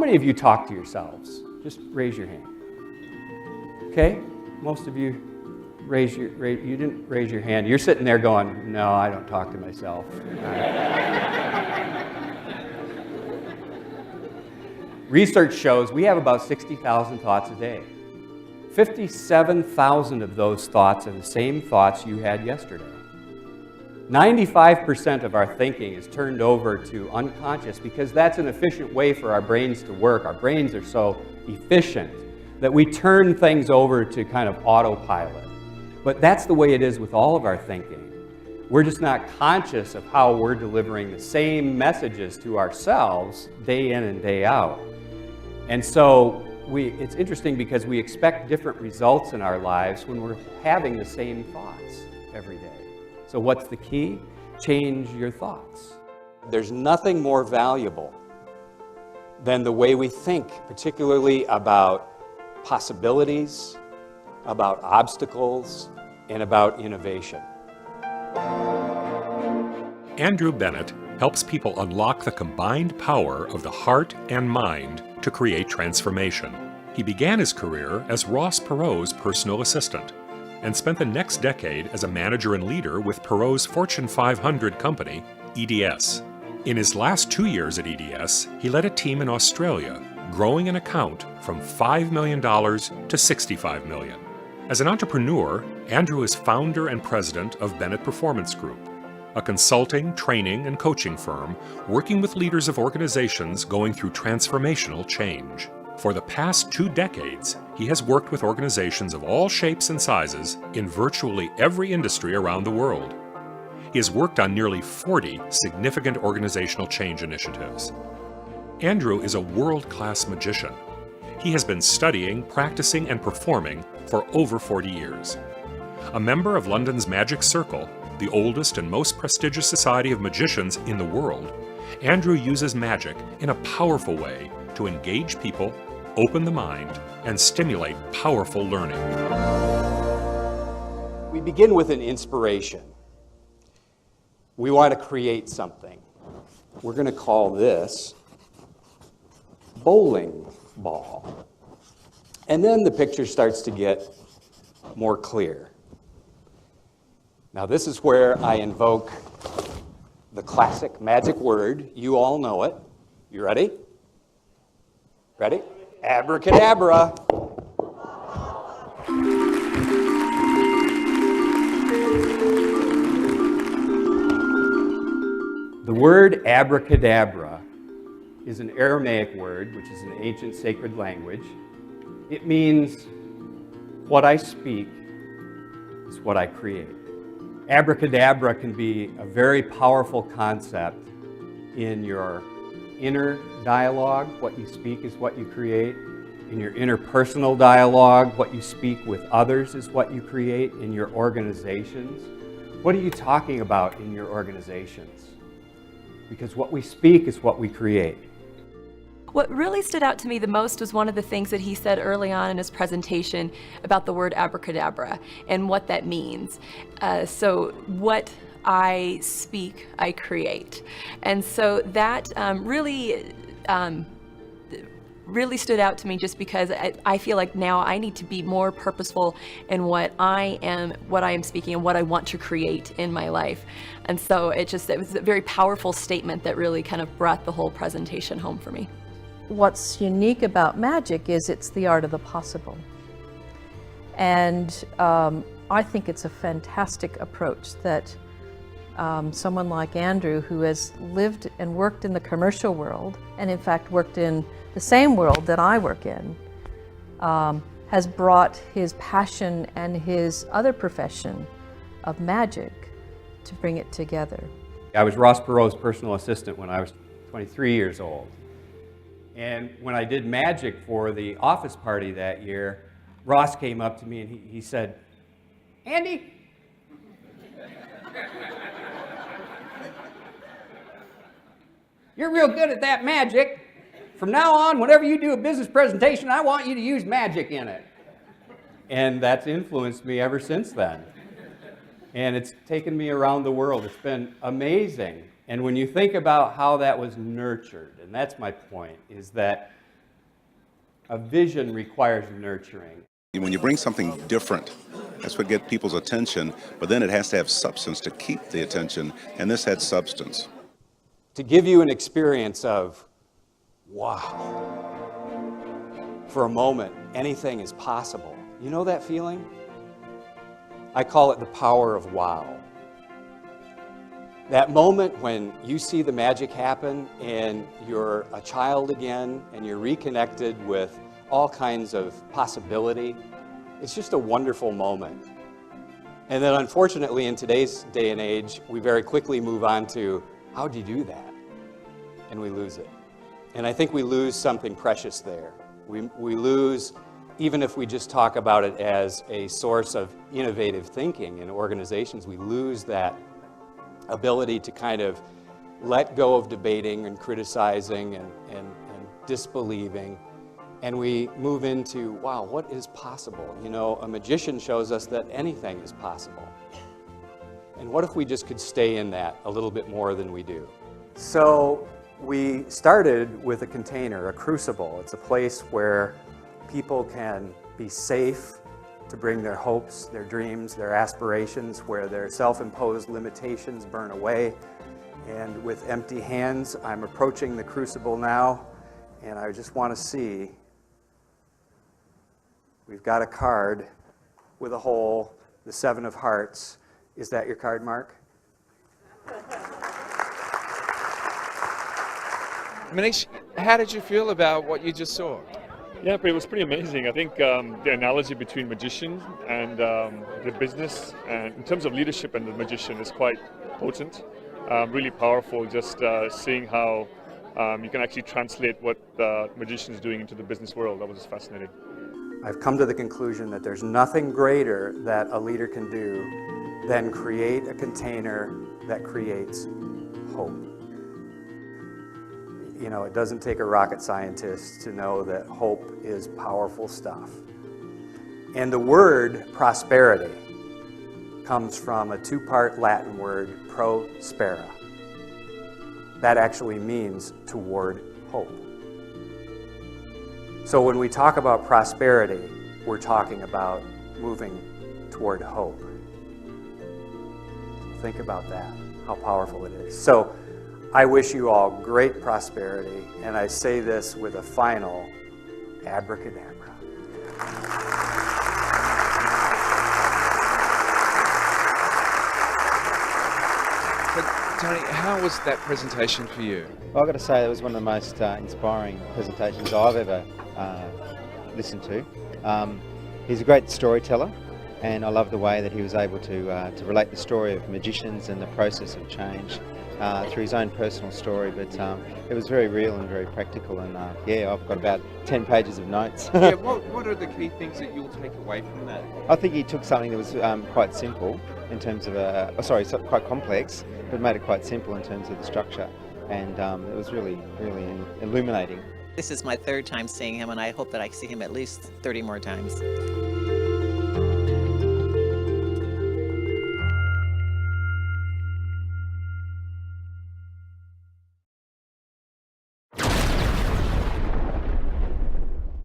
many of you talk to yourselves? Just raise your hand. Okay, most of you you didn't raise your hand. You're sitting there going, no, I don't talk to myself. Research shows we have about 60,000 thoughts a day. 57,000 of those thoughts are the same thoughts you had yesterday. 95% of our thinking is turned over to unconscious because that's an efficient way for our brains to work. Our brains are so efficient that we turn things over to kind of autopilot. But that's the way it is with all of our thinking. We're just not conscious of how we're delivering the same messages to ourselves day in and day out. And so it's interesting because we expect different results in our lives when we're having the same thoughts every day. So what's the key? Change your thoughts. There's nothing more valuable than the way we think, particularly about possibilities, about obstacles, and about innovation. Andrew Bennett helps people unlock the combined power of the heart and mind to create transformation. He began his career as Ross Perot's personal assistant and spent the next decade as a manager and leader with Perot's Fortune 500 company, EDS. In his last 2 years at EDS, he led a team in Australia, growing an account from $5 million to $65 million. As an entrepreneur, Andrew is founder and president of Bennett Performance Group, a consulting, training, and coaching firm working with leaders of organizations going through transformational change. For the past 2 decades, he has worked with organizations of all shapes and sizes in virtually every industry around the world. He has worked on nearly 40 significant organizational change initiatives. Andrew is a world-class magician. He has been studying, practicing, and performing for over 40 years. A member of London's Magic Circle, the oldest and most prestigious society of magicians in the world, Andrew uses magic in a powerful way to engage people, open the mind, and stimulate powerful learning. We begin with an inspiration. We want to create something. We're going to call this bowling ball. And then the picture starts to get more clear. Now this is where I invoke the classic magic word. You all know it. You ready? Ready? Abracadabra. The word abracadabra is an Aramaic word, which is an ancient sacred language. It means what I speak is what I create. Abracadabra can be a very powerful concept in your inner dialogue. What you speak is what you create. In your interpersonal dialogue, what you speak with others is what you create. In your organizations, what are you talking about in your organizations? Because what we speak is what we create. What really stood out to me the most was one of the things that he said early on in his presentation about the word abracadabra and what that means. So what I speak, I create. And so that really stood out to me just because I feel like now I need to be more purposeful in what I am speaking and what I want to create in my life. And so it was a very powerful statement that really kind of brought the whole presentation home for me. What's unique about magic is it's the art of the possible. And I think it's a fantastic approach that someone like Andrew, who has lived and worked in the commercial world, and in fact worked in the same world that I work in, has brought his passion and his other profession of magic to bring it together. I was Ross Perot's personal assistant when I was 23 years old. And when I did magic for the office party that year, Ross came up to me and he said, "Andy, you're real good at that magic. From now on, whenever you do a business presentation, I want you to use magic in it." And that's influenced me ever since then. And it's taken me around the world. It's been amazing. And when you think about how that was nurtured, and that's my point, is that A vision requires nurturing. When you bring something different, that's what gets people's attention, but then it has to have substance to keep the attention, and this had substance. To give you an experience of, wow, for a moment, anything is possible. You know that feeling? I call it the power of wow. That moment when you see the magic happen and you're a child again and you're reconnected with all kinds of possibility, it's just a wonderful moment. And then unfortunately in today's day and age, we very quickly move on to, how'd you do that? And we lose it. And I think we lose something precious there. We lose, even if we just talk about it as a source of innovative thinking in organizations, we lose that ability to kind of let go of debating and criticizing and disbelieving, and we move into, wow, what is possible? You know, a magician shows us that anything is possible. And what if we just could stay in that a little bit more than we do? So we started with a container, a crucible. It's a place where people can be safe to bring their hopes, their dreams, their aspirations, where their self-imposed limitations burn away. And with empty hands, I'm approaching the crucible now, and I just want to see, we've got a card with a hole, the 7 of Hearts. Is that your card, Mark? Manish, how did you feel about what you just saw? Yeah, but it was pretty amazing. I think the analogy between magician and the business, and in terms of leadership and the magician, is quite potent, really powerful. Just seeing how you can actually translate what the magician is doing into the business world. That was just fascinating. I've come to the conclusion that there's nothing greater that a leader can do than create a container that creates hope. You know, it doesn't take a rocket scientist to know that hope is powerful stuff. And the word prosperity comes from a 2-part Latin word, prospera. That actually means toward hope. So when we talk about prosperity, we're talking about moving toward hope. Think about that, how powerful it is. So I wish you all great prosperity, and I say this with a final abracadabra. So, Tony, how was that presentation for you? Well, I've got to say it was one of the most inspiring presentations I've ever listened to. He's a great storyteller, and I love the way that he was able to relate the story of magicians and the process of change through his own personal story, but it was very real and very practical, and yeah, I've got about 10 pages of notes. Yeah, what are the key things that you'll take away from that? I think he took something that was quite simple in terms of, quite complex, but made it quite simple in terms of the structure, and it was really, really illuminating. This is my 3rd time seeing him, and I hope that I see him at least 30 more times.